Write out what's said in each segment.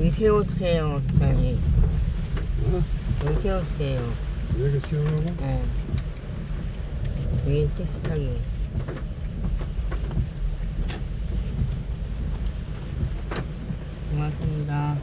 여기 세워주세요, 기사님. 어? 여기 세워주세요. 여기 세우라고? 네. 여기 깨끗하게. 고맙습니다.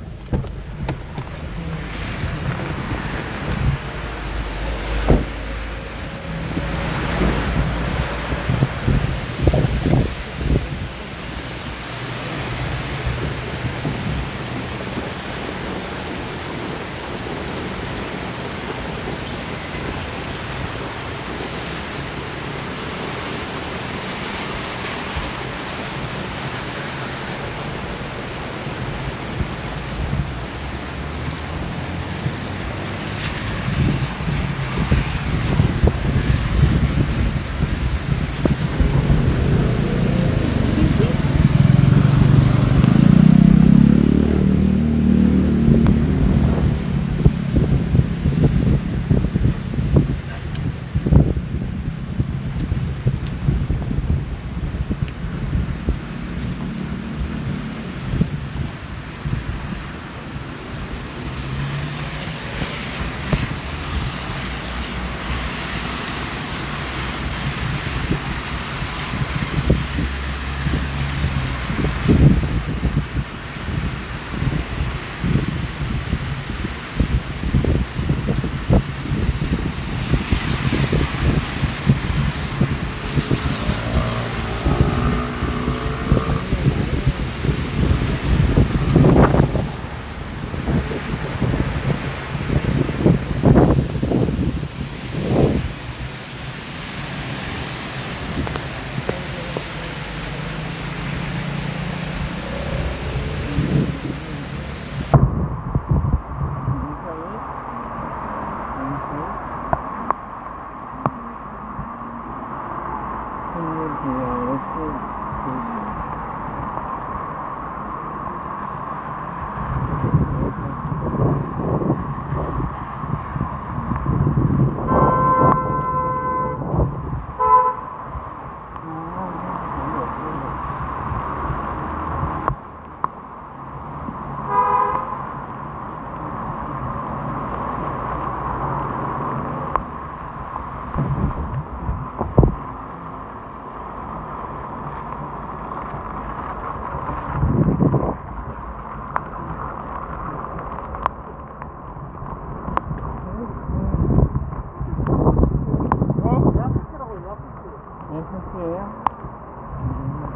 예술이에요?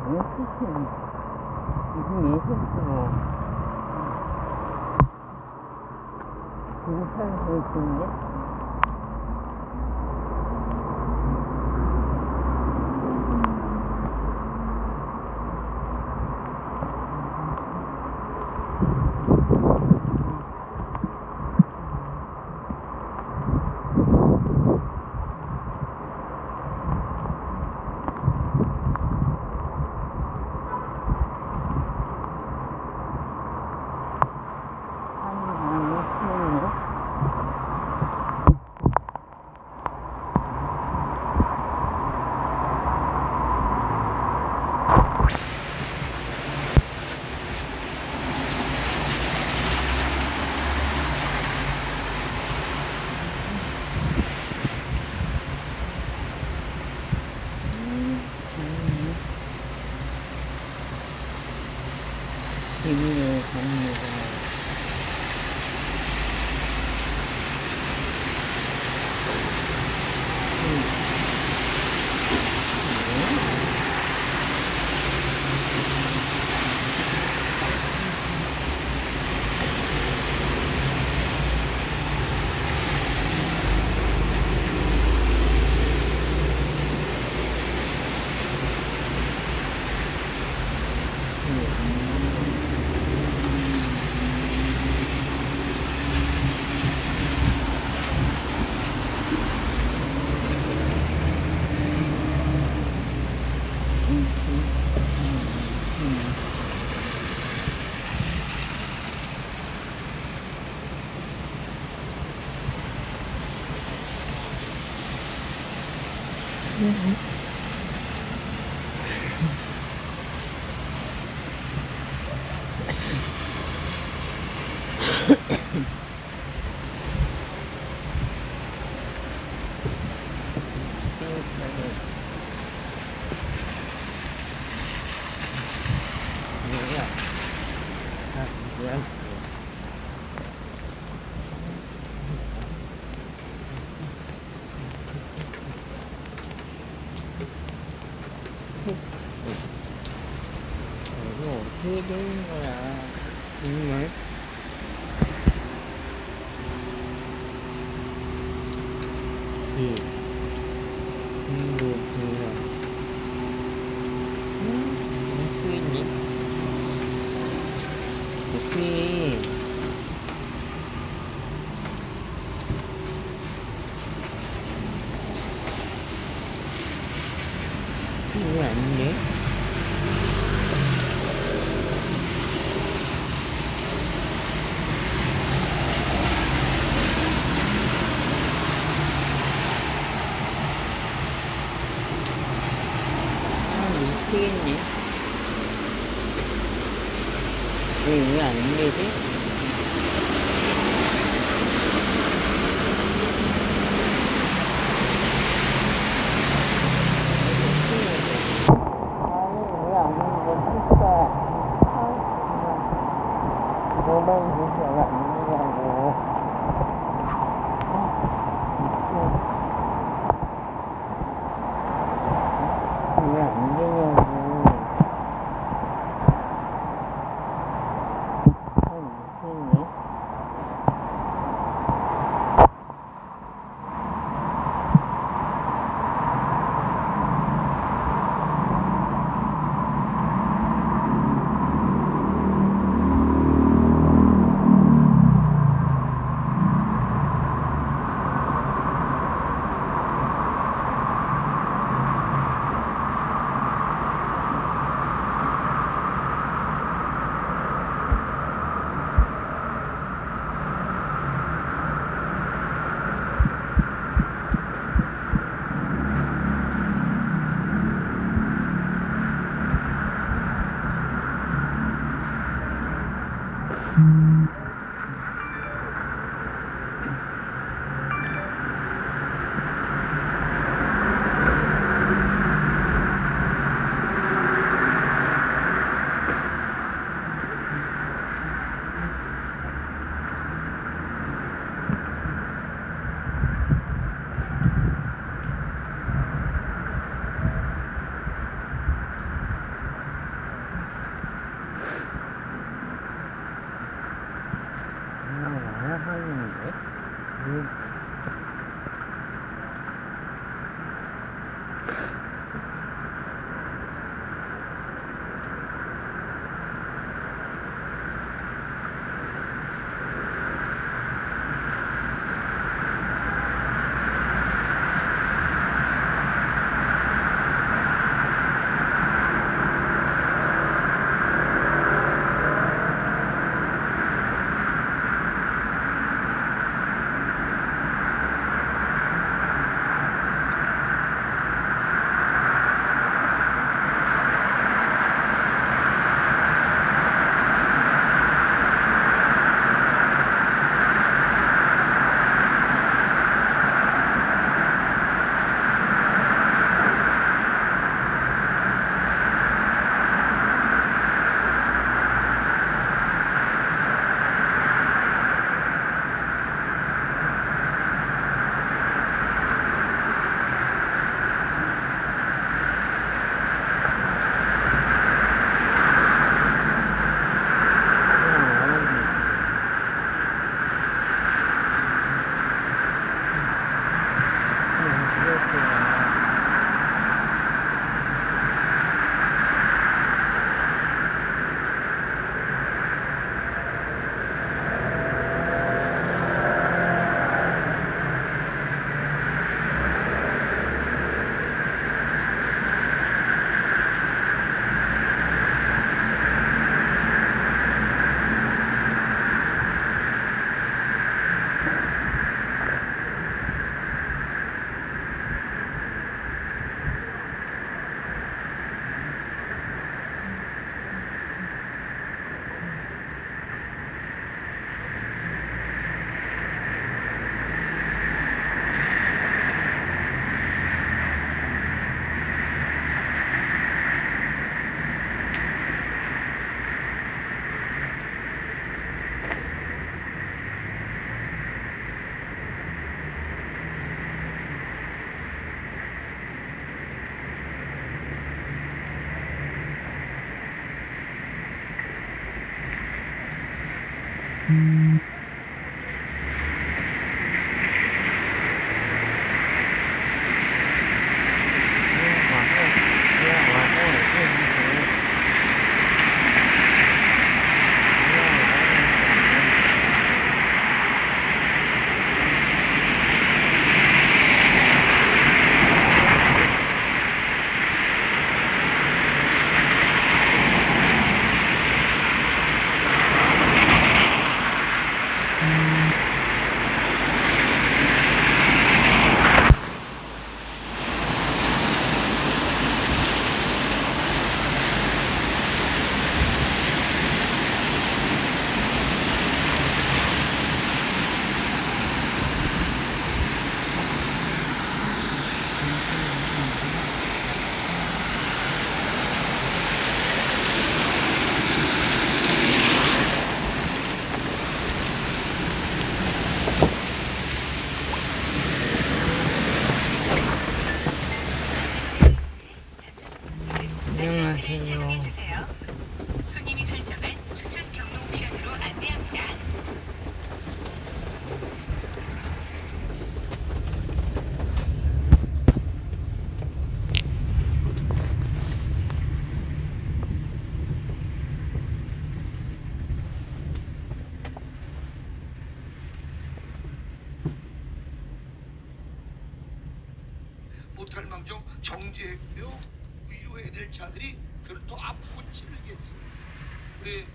예술이 무슨 예술이고 비슷한 소리 듣는데? 재미를 갑니다. 왜안 이거 어떻게 되는 거야? 정말? 이 이거 뭐야? 무슨 일이니? 어떻게? 이거 아닌데? 미치겠네. 왜 안 되지? 아니, 왜 안 되는 거야, 진짜. 모바일 주소가 안 되냐고. 왜 안 되냐고. 미치겠네. 안녕하세요. 손님이 설정한 추천 경로 옵션으로 안내합니다. 못할망정 정지했고요. 위로해야 될 자들이 그를 더 아프고 찔리게 했어요. 우리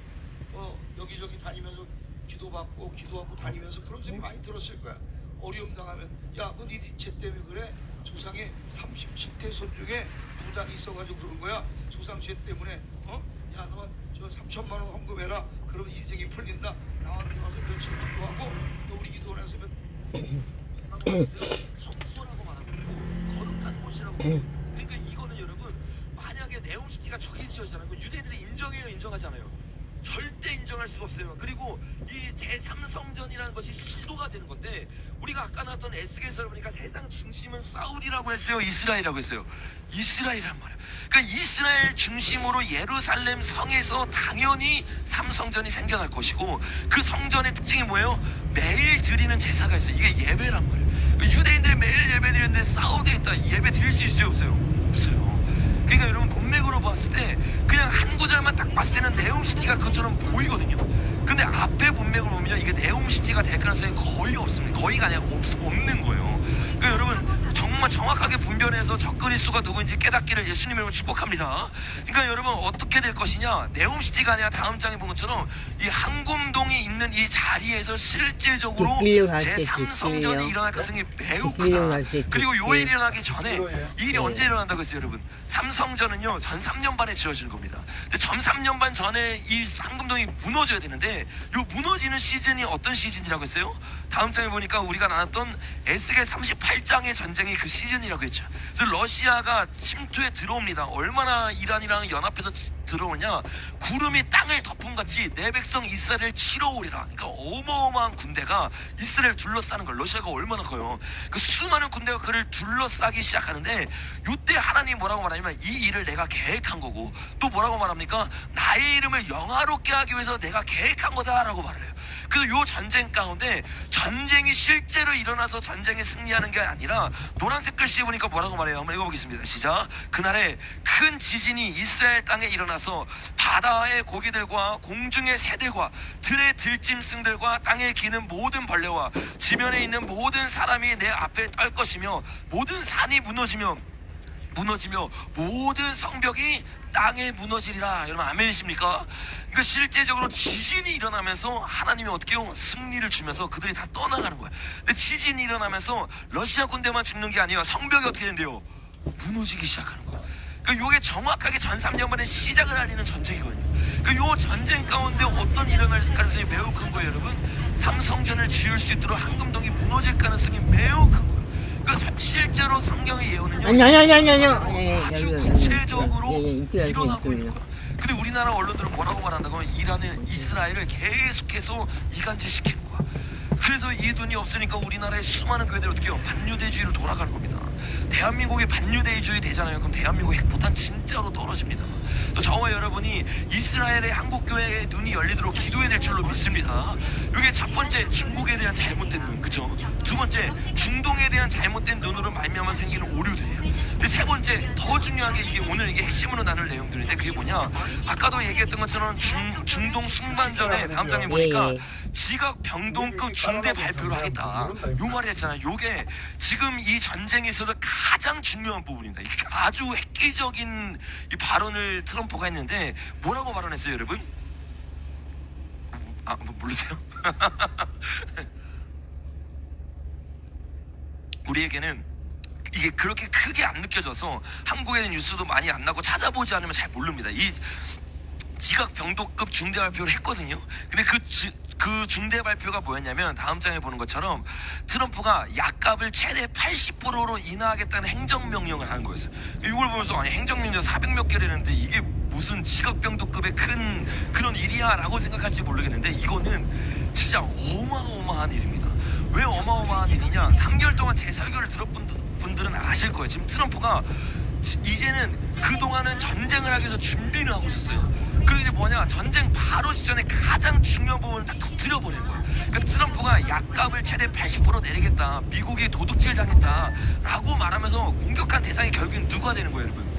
여기저기 다니면서 기도하고 다니면서 그런 생각 많이 들었을 거야. 어려움 당하면 야너 네 니체 때문에 그래. 조상의 37대 손 중에 부당이 있어가지고 그런 거야. 조상죄 때문에 야 너 저 3천만 원 헌금해라. 그러면 인생이 풀린다. 나한테 와서 며칠 기도하고 또 우리 기도를 해서 성소라고 말하고 거룩한 곳이라고. 그러니까 이거는 여러분, 만약에 네옴시티가 저기 지어지잖아요. 그 유대인들이 인정해요, 인정하지 않아요? 절대 인정할 수가 없어요. 그리고 이 제3성전이라는 것이 수도가 되는 건데, 우리가 아까 나왔던 에스겔서를 보니까 세상 중심은 사우디라고 했어요, 이스라엘이라고 했어요? 이스라엘이란 말이에요. 그러니까 이스라엘 중심으로 예루살렘 성에서 당연히 삼성전이 생겨날 것이고, 그 성전의 특징이 뭐예요? 매일 드리는 제사가 있어요. 이게 예배란 말이에요. 유대인들이 매일 예배 드리는데 사우디에 있다, 예배 드릴 수 있어요, 없어요? 없어요. 그러니까 여러분, 문맥으로 봤을 때 그냥 한 구절만 딱 봤을 때는 네옴시티가 그것처럼 보이거든요. 근데 앞에 문맥을 보면요, 이게 네옴시티가 될 가능성이 거의 없습니다. 거의가 아니라 없는 거예요. 그러니까 여러분, 정말 정확하게 분별해서 적그리스도가 누구인지 깨닫기를 예수님의 이름으로 축복합니다. 그러니까 여러분, 어떻게 될 것이냐, 네옴시티가 아니라 다음 장에 본 것처럼 이 황금동이 있는 이 자리에서 실질적으로 제3성전이 일어날 가능성이 매우 크다. 그리고 요 일이 일어나기 전에 이 일이 언제 일어난다고 했어요, 여러분? 삼성전은요, 전 3년 반에 지어지는 겁니다. 근데 전 3년 반 전에 이 황금동이 무너져야 되는데, 요 무너지는 시즌이 어떤 시즌이라고 했어요? 다음 장에 보니까 우리가 나눴던 에스겔 38장의 전쟁이 그 시즌이라고 했죠. 그래서 러시아가 침투에 들어옵니다. 얼마나 이란이랑 연합해서 들어오냐, 구름이 땅을 덮음같이 내 백성 이스라엘을 치러 오리라. 그러니까 어마어마한 군대가 이스라엘 둘러싸는 걸. 러시아가 얼마나 커요. 그 수많은 군대가 그를 둘러싸기 시작하는데, 이때 하나님 뭐라고 말하냐면, 이 일을 내가 계획한 거고, 또 뭐라고 말합니까? 나의 이름을 영화롭게 하기 위해서 내가 계획한 거다라고 말을 해요. 그래서 요 전쟁 가운데 전쟁이 실제로 일어나서 전쟁에 승리하는 게 아니라, 노란색 글씨에 보니까 뭐라고 말해요? 한번 읽어보겠습니다. 시작. 그날에 큰 지진이 이스라엘 땅에 일어나서 바다의 고기들과 공중의 새들과 들의 들짐승들과 땅에 기는 모든 벌레와 지면에 있는 모든 사람이 내 앞에 떨 것이며, 모든 산이 무너지며 모든 성벽이 땅에 무너지리라. 여러분 아멘이십니까? 그러니까 실제적으로 지진이 일어나면서 하나님이 어떻게 해요? 승리를 주면서 그들이 다 떠나가는 거야. 근데 지진이 일어나면서 러시아 군대만 죽는 게 아니라 성벽이 어떻게 된대요? 무너지기 시작하는 거야. 그러니까 이게 정확하게 전 3년 만에 시작을 알리는 전쟁이거든요. 그러니까 이 전쟁 가운데 어떤 일어날 가능성이 매우 큰 거예요, 여러분? 삼성전을 지을 수 있도록 황금동이 무너질 가능성이 매우 큰 거예요. 그러니까 실제로 성경의 예언은요, 아주 구체적으로 일어나고 있는 거야. 근데 우리나라 언론들은 뭐라고 말한다고 하면, 이스라엘을 계속해서 이간질시키는 거야. 그래서 이 눈이 없으니까 우리나라의 수많은 교회들이 어떻게 해요? 반유대주의로 돌아가는 겁니다. 대한민국이 반유대주의 되잖아요. 그럼 대한민국 핵포탄 진짜로 떨어집니다. 또 저와 여러분이 이스라엘의 한국교회의 눈이 열리도록 기도해야 될 줄로 믿습니다. 이게 첫 번째 중국에 대한 잘못된 눈, 그죠? 두 번째 중동에 대한 잘못된 눈으로 말미암아 생기는 오류들이에요. 근데 세 번째 더 중요한 게 이게 오늘 이게 핵심으로 나눌 내용들인데 그게 뭐냐? 아까도 얘기했던 것처럼 중동 순반전에 다음 장에 보니까 지각 병동급 중대 발표를 하겠다. 요 말이 했잖아요. 요게 지금 이 전쟁에서도 가장 중요한 부분입니다. 이게 아주 획기적인 이 발언을 트럼프가 했는데 뭐라고 발언했어요, 여러분? 아, 뭐 모르세요? 우리에게는 이게 그렇게 크게 안 느껴져서 한국에는 뉴스도 많이 안 나고 찾아보지 않으면 잘 모릅니다. 이 지각 병도급 중대 발표를 했거든요. 근데 그 중대 발표가 뭐였냐면 다음 장에 보는 것처럼 트럼프가 약값을 최대 80%로 인하하겠다는 행정명령을 하는 거였어요. 이걸 보면서 아니 행정명령 400몇 개라는데 이게 무슨 지각병도급의 큰 그런 일이야 라고 생각할지 모르겠는데 이거는 진짜 어마어마한 일입니다. 왜 어마어마한 일이냐? 3개월 동안 제 설교를 들었던 분들은 아실 거예요. 지금 트럼프가 이제는 그동안은 전쟁을 하기 위해서 준비를 하고 있었어요. 그리고 이제 뭐냐, 전쟁 바로 직전에 가장 중요한 부분을 딱 터뜨려버린 거야. 그러니까 트럼프가 약값을 최대 80% 내리겠다, 미국이 도둑질 당했다 라고 말하면서 공격한 대상이 결국엔 누가 되는 거예요, 여러분?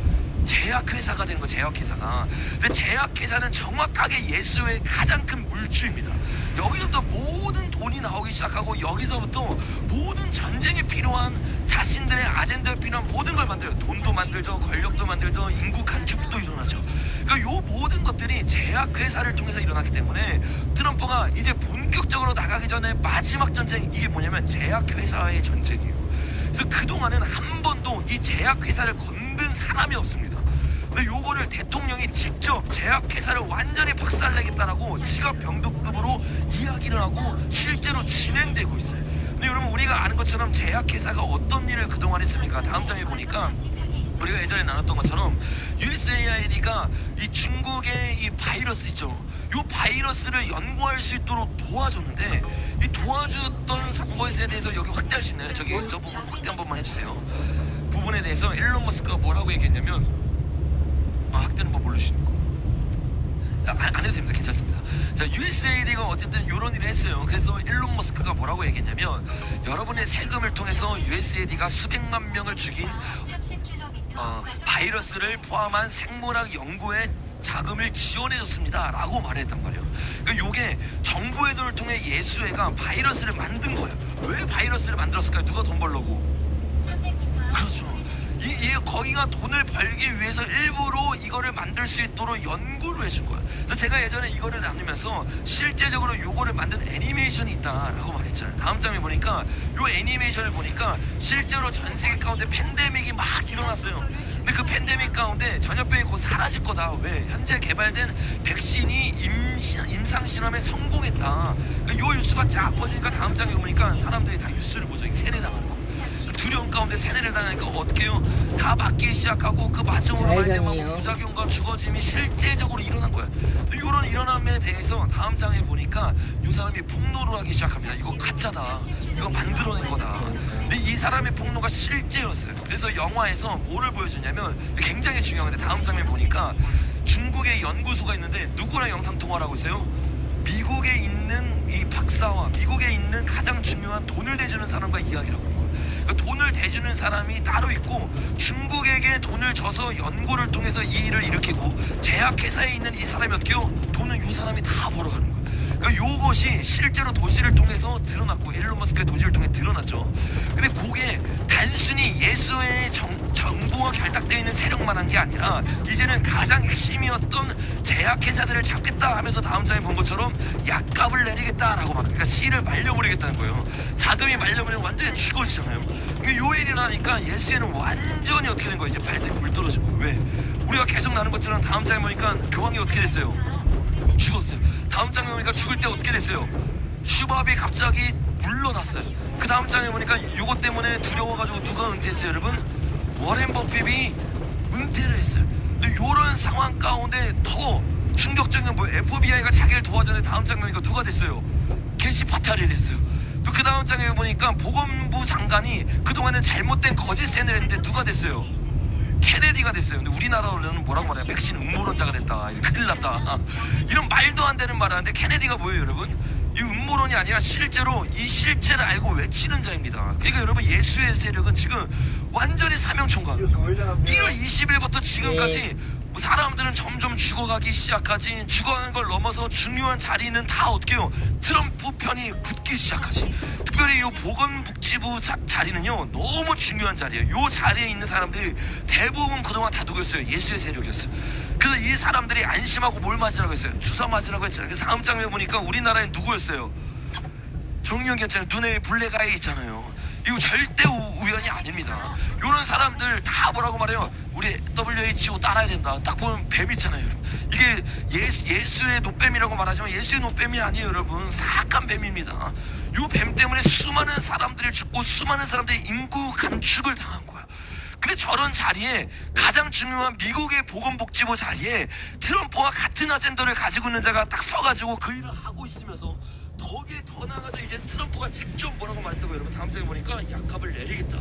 제약회사가 되는 거예요. 제약회사가. 근데 제약회사는 정확하게 예수의 가장 큰 물주입니다. 여기서부터 모든 돈이 나오기 시작하고 여기서부터 모든 전쟁에 필요한 자신들의 아젠다에 필요한 모든 걸 만들어요. 돈도 만들죠, 권력도 만들죠, 인구 간축도 일어나죠. 그러니까 요 모든 것들이 제약회사를 통해서 일어났기 때문에 트럼프가 이제 본격적으로 나가기 전에 마지막 전쟁, 이게 뭐냐면 제약회사의 전쟁이에요. 그래서 그동안은 한 번도 이 제약회사를 건든 사람이 없습니다. 근데 요거를 대통령이 직접 제약회사를 완전히 박살내겠다라고 지각 병도급으로 이야기를 하고 실제로 진행되고 있어요. 근데 여러분 우리가 아는 것처럼 제약회사가 어떤 일을 그동안 했습니까? 다음 장에 보니까 우리가 예전에 나눴던 것처럼 USAID가 이 중국의 이 바이러스 있죠. 요 바이러스를 연구할 수 있도록 도와줬는데 이 도와줬던 것에 대해서 여기 확대할 수 있나요? 저기 저 부분 확대 한 번만 해주세요. 부분에 대해서 일론 머스크가 뭐라고 얘기했냐면 확대는 뭐 모르시는 거. 안 해도 됩니다. 괜찮습니다. 자, USAID가 어쨌든 이런 일을 했어요. 그래서 일론 머스크가 뭐라고 얘기했냐면 여러분의 세금을 통해서 USAID가 수백만 명을 죽인 바이러스를 포함한 생물학 연구에 자금을 지원해줬습니다 라고 말했단 말이에요. 그러니까 요게 정부의 돈을 통해 예수회가 바이러스를 만든 거예요. 왜 바이러스를 만들었을까요? 누가 돈 벌려고? 그렇죠. 거기가 돈을 벌기 위해서 일부러 이거를 만들 수 있도록 연구를 해준 거야. 그래서 제가 예전에 이거를 나누면서 실제적으로 요거를 만든 애니메이션이 있다라고 말했잖아요. 다음 장에 보니까 요 애니메이션을 보니까 실제로 전 세계 가운데 팬데믹이 막 일어났어요. 근데 그 팬데믹 가운데 전염병이 곧 사라질 거다. 왜? 현재 개발된 백신이 임상 실험에 성공했다. 요 뉴스가 쫙 퍼지니까 다음 장에 보니까 사람들이 다 뉴스를 보죠. 세뇌당하는 거. 두려움 가운데 세뇌를 당하니까 어떻게 해요? 다 맞기 시작하고 그 맞음으로 말미암아 부작용과 죽어짐이 실제적으로 일어난 거야. 이런 일어남에 대해서 다음 장에 보니까 이 사람이 폭로를 하기 시작합니다. 이거 가짜다, 이거 만들어낸 거다. 근데 이 사람의 폭로가 실제였어요. 그래서 영화에서 뭐를 보여주냐면 굉장히 중요한데 다음 장면 보니까 중국의 연구소가 있는데 누구랑 영상통화를 하고 있어요? 미국에 있는 이 박사와 미국에 있는 가장 중요한 돈을 대주는 사람과 이야기를 하고 있는 거예요. 그러니까 돈을 대주는 사람이 따로 있고 중국에게 돈을 줘서 연구를 통해서 이 일을 일으키고 제약회사에 있는 이 사람이 어떻게 해요? 돈을 이 사람이 다 벌어가는 거예요. 그러니까 요것이 실제로 도시를 통해서 드러났고 일론 머스크의 도시를 통해 드러났죠. 근데 그게 단순히 예수의 정보가 결탁되어 있는 세력만 한 게 아니라 이제는 가장 핵심이었던 제약회사들을 잡겠다 하면서 다음 장에 본 것처럼 약값을 내리겠다라고 막 그러니까 씨를 말려버리겠다는 거예요. 자금이 말려버리면 완전히 죽어지잖아요. 요 일이 나니까 예수에는 완전히 어떻게 된 거예요? 이제 발등에 불 떨어진 거예요. 왜? 우리가 계속 나눈 것처럼 다음 장에 보니까 교황이 어떻게 됐어요? 죽었어요. 다음 장에 보니까 죽을 때 어떻게 됐어요? 슈밥이 갑자기 물러났어요. 그 다음 장에 보니까 요것 때문에 두려워가지고 누가 은퇴했어요, 여러분? 워렌 버핏이 은퇴를 했어요. 근데 요런 상황 가운데 더 충격적인 건 뭐예요? FBI가 자기를 도와줬는데 다음 장면이니까 누가 됐어요? 게시 파탈이 됐어요. 또 그 다음 장에 보니까 보건부 장관이 그동안은 잘못된 거짓 세뇌를 했는데 누가 됐어요? 케네디가 됐어요. 근데 우리나라로는 뭐라고 말해요? 백신 음모론자가 됐다. 큰일 났다. 이런 말도 안 되는 말을 하는데 케네디가 뭐예요, 여러분? 이 음모론이 아니라 실제로 이 실체를 알고 외치는 자입니다. 그러니까 여러분, 예수의 세력은 지금 완전히 사명총괄. 1월 20일부터 지금까지 사람들은 점점 죽어가기 시작하지. 죽어가는 걸 넘어서 중요한 자리는 다 어떻게 해요? 트럼프 편이 붙기 시작하지. 특별히 이 보건복지부 자리는요, 너무 중요한 자리예요. 이 자리에 있는 사람들이 대부분 그동안 다 누구였어요? 예수의 세력이었어요. 그래서 이 사람들이 안심하고 뭘 맞으라고 했어요? 주사 맞으라고 했잖아요. 그래서 다음 장면에 보니까 우리나라에 누구였어요? 정유영 괜찮아요. 눈에 블랙아이 있잖아요. 이거 절대 우연이 아닙니다. 이런 사람들 다 뭐라고 말해요? 우리 WHO 따라야 된다. 딱 보면 뱀 있잖아요, 여러분. 이게 예수의 노뱀이라고 말하지만 예수의 노뱀이 아니에요, 여러분. 사악한 뱀입니다. 이 뱀 때문에 수많은 사람들이 죽고 수많은 사람들이 인구 감축을 당한 거야. 근데 저런 자리에, 가장 중요한 미국의 보건복지부 자리에 트럼프와 같은 아젠다를 가지고 있는 자가 딱 서가지고 그 일을 하고 있으면서, 거기에 더 나아가서 이제 트럼프가 직접 뭐라고 말했다고, 여러분? 다음 장에 보니까 약값을 내리겠다.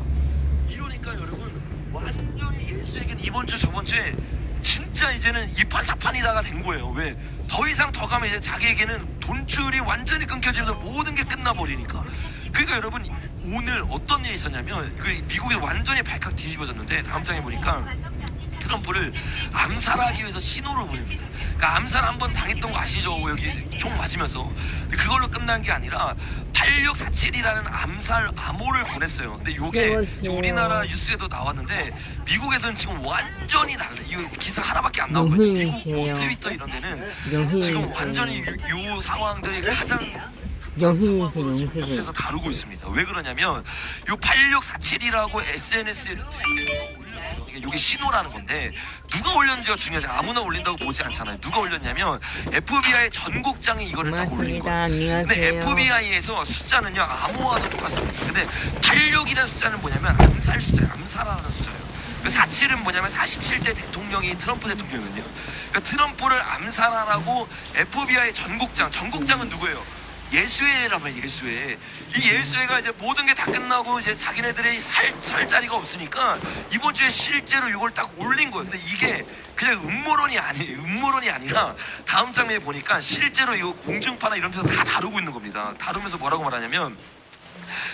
이러니까 여러분, 완전히 예수에게는 이번 주 저번 주에 진짜 이제는 이판사판이다가 된 거예요. 왜? 더 이상 더 가면 이제 자기에게는 돈줄이 완전히 끊겨지면서 모든 게 끝나버리니까. 그러니까 여러분, 오늘 어떤 일이 있었냐면, 미국이 완전히 발칵 뒤집어졌는데, 다음 장에 보니까 트럼프를 암살하기 위해서 신호를 보냅니다. 그러니까 암살 한번 당했던 거 아시죠? 여기 총 맞으면서. 그걸로 끝난 게 아니라 8647이라는 암살 암호를 보냈어요. 근데 요게 우리나라 뉴스에도 나왔는데, 미국에서는 지금 완전히 달라요. 이 기사 하나밖에 안 나오거든요. 미국 트위터 이런 데는 지금 완전히 요 상황들이 가장 뉴스에서 다루고 있습니다. 왜 그러냐면, 요 8647이라고 SNS에 이게 신호라는 건데, 누가 올렸는지가 중요하지. 아무나 올린다고 보지 않잖아요. 누가 올렸냐면 FBI 전국장이 이거를 딱 올린 거예요. 근데 FBI에서 숫자는요, 암호와도 똑같습니다. 근데 86이라는 숫자는 뭐냐면 암살 숫자예요. 암살하는 숫자예요. 47은 뭐냐면 47대 대통령이 트럼프 대통령이거든요. 그러니까 트럼프를 암살하라고 FBI 전국장은 누구예요? 예수회라면 예수회. 이 예수회가 이제 모든 게 다 끝나고 이제 자기네들의 살 자리가 없으니까 이번 주에 실제로 이걸 딱 올린 거예요. 근데 이게 그냥 음모론이 아니라 다음 장면에 보니까 실제로 이거 공중파나 이런 데서 다 다루고 있는 겁니다. 다루면서 뭐라고 말하냐면,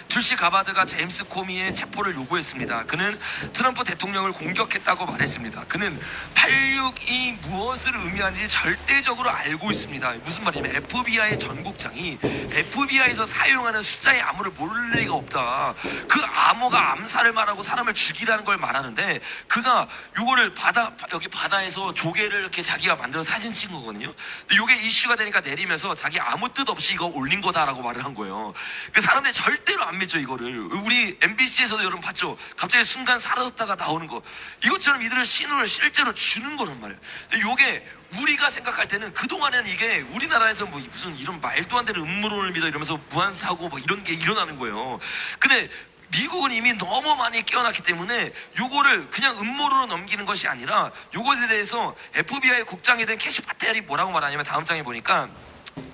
tulsi 가바드가 제임스 코미의 체포를 요구했습니다. 그는 트럼프 대통령을 공격했다고 말했습니다. 그는 86이 무엇을 의미하는지 절대적으로 알고 있습니다. 무슨 말이냐면, FBI 전국장이 FBI에서 사용하는 숫자의 암호를 모를 리가 없다. 그 암호가 암살을 말하고 사람을 죽이라는 걸 말하는데, 그가 요거를 여기 바다에서 조개를 이렇게 자기가 만들어서 사진 찍은 거거든요. 근데 요게 이슈가 되니까 내리면서 자기 아무 뜻 없이 이거 올린 거다라고 말을 한 거예요. 그 사람들이 절대로 안 믿죠, 이거를. 우리 MBC에서도 여러분 봤죠? 갑자기 순간 사라졌다가 나오는 거. 이것처럼 이들은 신호를 실제로 주는 거란 말이에요. 근데 요게 우리가 생각할 때는, 그동안에는 이게 우리나라에서 뭐 무슨 이런 말도 안 되는 음모론을 믿어 이러면서 무한사고 막 이런 게 일어나는 거예요. 근데 미국은 이미 너무 많이 깨어났기 때문에 요거를 그냥 음모론으로 넘기는 것이 아니라, 요것에 대해서 FBI 국장이 된 캐시 파텔이 뭐라고 말하냐면, 다음 장에 보니까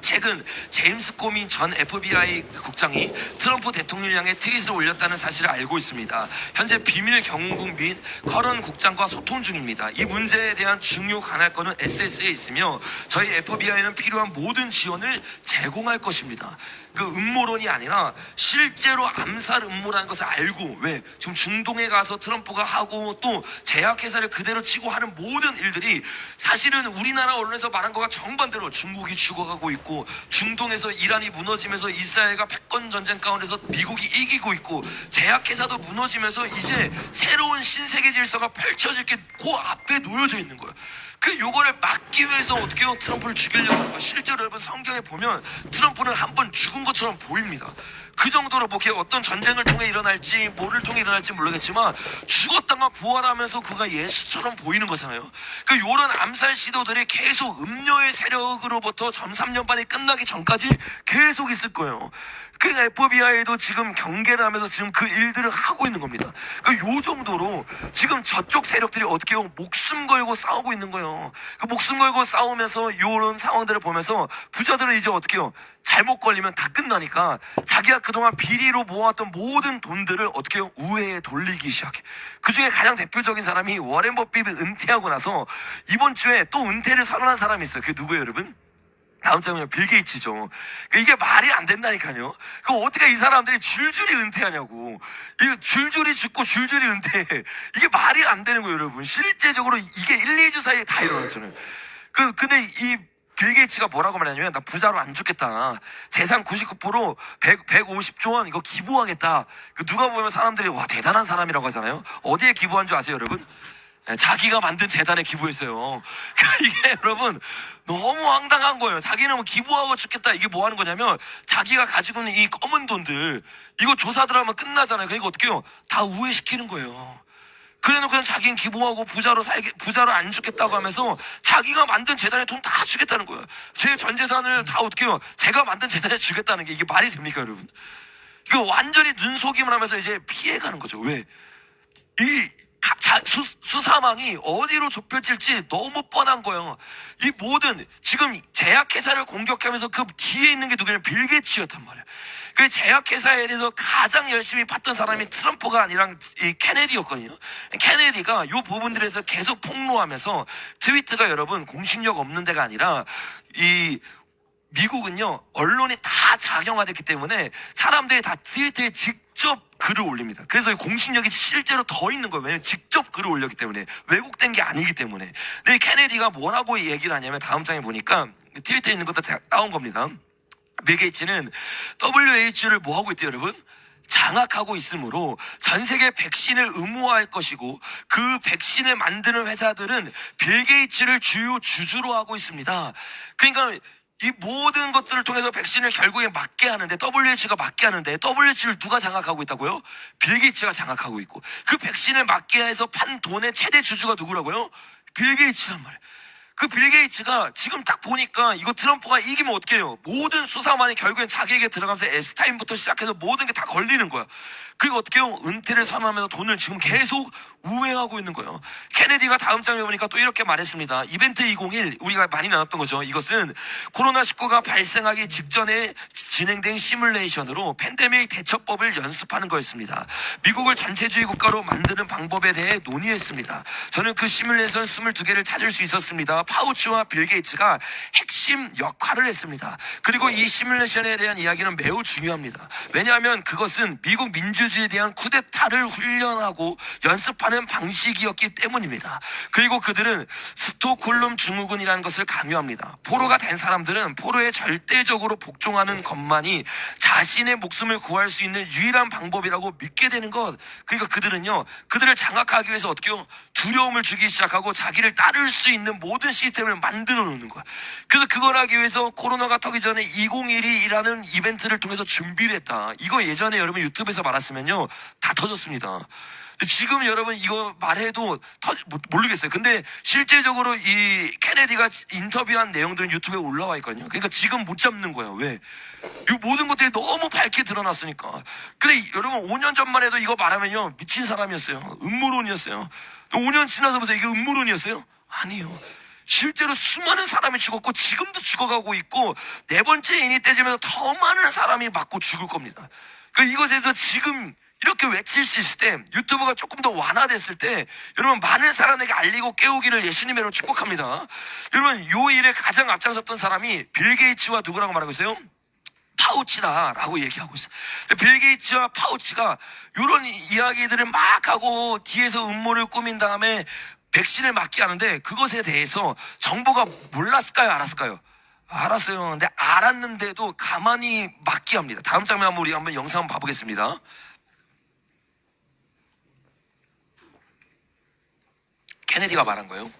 최근 제임스 코미 전 FBI 국장이 트럼프 대통령을 향해 트윗을 올렸다는 사실을 알고 있습니다. 현재 비밀 경궁 및 커런 국장과 소통 중입니다. 이 문제에 대한 중요 관할권은 SS에 있으며 저희 FBI는 필요한 모든 지원을 제공할 것입니다. 그 음모론이 아니라 실제로 암살 음모라는 것을 알고, 왜? 지금 중동에 가서 트럼프가 하고 또 제약회사를 그대로 치고 하는 모든 일들이 사실은 우리나라 언론에서 말한 거가 정반대로 중국이 죽어가고 있고, 중동에서 이란이 무너지면서 이스라엘과 패권 전쟁 가운데서 미국이 이기고 있고, 제약회사도 무너지면서 이제 새로운 신세계 질서가 펼쳐질 게 그 앞에 놓여져 있는 거예요. 그 요거를 막기 위해서 어떻게 해요? 트럼프를 죽이려고 하는 거예요. 실제로 여러분 성경에 보면 트럼프는 한 번 죽은 것처럼 보입니다. 그 정도로 뭐 어떤 전쟁을 통해 일어날지 뭐를 통해 일어날지 모르겠지만 죽었다가 부활하면서 그가 예수처럼 보이는 거잖아요. 그 요런 암살 시도들이 계속 음료의 세력으로부터 점 3년반이 끝나기 전까지 계속 있을 거예요. 그 FBI도 지금 경계를 하면서 지금 그 일들을 하고 있는 겁니다. 요 정도로 지금 저쪽 세력들이 어떻게 해요? 목숨 걸고 싸우고 있는 거예요. 거예요. 그 목숨 걸고 싸우면서 이런 상황들을 보면서 부자들은 이제 어떻게 해요? 잘못 걸리면 다 끝나니까 자기가 그동안 비리로 모았던 모든 돈들을 어떻게 해요? 우회에 돌리기 시작해. 그 중에 가장 대표적인 사람이 워렌 버핏이 은퇴하고 나서 이번 주에 또 은퇴를 선언한 사람이 있어요. 그게 누구예요, 여러분? 다음 장면 빌 게이츠죠. 이게 말이 안 된다니까요. 그 어떻게 이 사람들이 줄줄이 은퇴하냐고. 이게 줄줄이 죽고 줄줄이 은퇴해. 이게 말이 안 되는 거예요, 여러분. 실제적으로 이게 1, 2주 사이에 다 일어났잖아요. 근데 이 빌 게이츠가 뭐라고 말하냐면, 나 부자로 안 죽겠다. 재산 99% 150조 원 이거 기부하겠다. 누가 보면 사람들이 와 대단한 사람이라고 하잖아요. 어디에 기부한 줄 아세요, 여러분? 자기가 만든 재단에 기부했어요. 이게 여러분 너무 황당한 거예요. 자기는 뭐 기부하고 죽겠다. 이게 뭐 하는 거냐면 자기가 가지고 있는 이 검은 돈들 이거 조사들 하면 끝나잖아요. 그러니까 어떻게 해요? 다 우회시키는 거예요. 그래놓고 그냥 자기는 기부하고 부자로 안 죽겠다고 하면서 자기가 만든 재단에 돈 다 주겠다는 거예요. 제 전 재산을 다 어떻게 해요? 제가 만든 재단에 주겠다는 게 이게 말이 됩니까, 여러분? 이거 완전히 눈속임을 하면서 이제 피해가는 거죠. 왜? 수사망이 어디로 좁혀질지 너무 뻔한 거예요. 이 모든 지금 제약회사를 공격하면서 그 뒤에 있는 게 누구냐면 빌 게이츠였단 말이에요. 그 제약회사에 대해서 가장 열심히 봤던 사람이 트럼프가 아니라 이 케네디였거든요. 케네디가 이 부분들에서 계속 폭로하면서 트위터가 여러분 공신력 없는 데가 아니라 이 미국은요 언론이 다 작용화됐기 때문에 사람들이 다 트위터에 직접 글을 올립니다. 그래서 공신력이 실제로 더 있는 거예요. 왜냐면 직접 글을 올렸기 때문에 왜곡된 게 아니기 때문에. 근데 케네디가 뭐라고 얘기를 하냐면 다음 장에 보니까 트위터에 있는 것도 다 나온 겁니다. 빌 게이츠는 WHO를 뭐 하고 있대요, 여러분? 장악하고 있으므로 전 세계 백신을 의무화할 것이고 그 백신을 만드는 회사들은 빌 게이츠를 주요 주주로 하고 있습니다. 그러니까 이 모든 것들을 통해서 백신을 결국에 맞게 하는데 WHO가 맞게 하는데 WHO를 누가 장악하고 있다고요? 빌 게이츠가 장악하고 있고 그 백신을 맞게 해서 판 돈의 최대 주주가 누구라고요? 빌 게이츠란 말이에요. 그 빌 게이츠가 지금 딱 보니까 이거 트럼프가 이기면 어떻게 해요? 모든 수사만이 결국엔 자기에게 들어가면서 앱스타인부터 시작해서 모든 게 다 걸리는 거야. 그리고 어떻게 해요? 은퇴를 선언하면서 돈을 지금 계속 우회하고 있는 거예요. 케네디가 다음 장에 보니까 또 이렇게 말했습니다. 이벤트 201 우리가 많이 나눴던 거죠. 이것은 코로나19가 발생하기 직전에 진행된 시뮬레이션으로 팬데믹 대처법을 연습하는 거였습니다. 미국을 전체주의 국가로 만드는 방법에 대해 논의했습니다. 저는 그 시뮬레이션 22개를 찾을 수 있었습니다. 파우치와 빌 게이츠가 핵심 역할을 했습니다. 그리고 이 시뮬레이션에 대한 이야기는 매우 중요합니다. 왜냐하면 그것은 미국 민주주의에 대한 쿠데타를 훈련하고 연습하는 방식이었기 때문입니다. 그리고 그들은 스톡홀름 증후군이라는 것을 강요합니다. 포로가 된 사람들은 포로에 절대적으로 복종하는 것만이 자신의 목숨을 구할 수 있는 유일한 방법이라고 믿게 되는 것. 그러니까 그들은요, 그들을 장악하기 위해서 어떻게 해요? 두려움을 주기 시작하고 자기를 따를 수 있는 모든 시스템을 만들어 놓는 거야. 그래서 그걸 하기 위해서 코로나가 터기 전에 2012라는 이벤트를 통해서 준비를 했다. 이거 예전에 여러분 유튜브에서 말았으면요 다 터졌습니다. 지금 여러분 이거 말해도 모르겠어요. 근데 실제적으로 이 케네디가 인터뷰한 내용들은 유튜브에 올라와 있거든요. 그러니까 지금 못 잡는 거예요. 왜? 이 모든 것들이 너무 밝게 드러났으니까. 근데 여러분 5년 전만 해도 이거 말하면요 미친 사람이었어요. 음모론이었어요. 5년 지나서 보세요. 이게 음모론이었어요? 아니에요. 실제로 수많은 사람이 죽었고 지금도 죽어가고 있고 네 번째 인이 떼지면서 더 많은 사람이 맞고 죽을 겁니다. 그러니까 이것에 대해서 지금 이렇게 외칠 수 있을 때 유튜브가 조금 더 완화됐을 때 여러분 많은 사람에게 알리고 깨우기를 예수님의 이름으로 축복합니다. 여러분 요 일에 가장 앞장섰던 사람이 빌 게이츠와 누구라고 말하고 있어요? 파우치다라고 얘기하고 있어요. 빌 게이츠와 파우치가 이런 이야기들을 막 하고 뒤에서 음모를 꾸민 다음에 백신을 맞게 하는데 그것에 대해서 정보가 몰랐을까요? 알았을까요? 알았어요. 근데 알았는데도 가만히 맞게 합니다. 다음 장면 한번 우리 한번 영상 한번 봐보겠습니다. 케네디가 말한 거예요.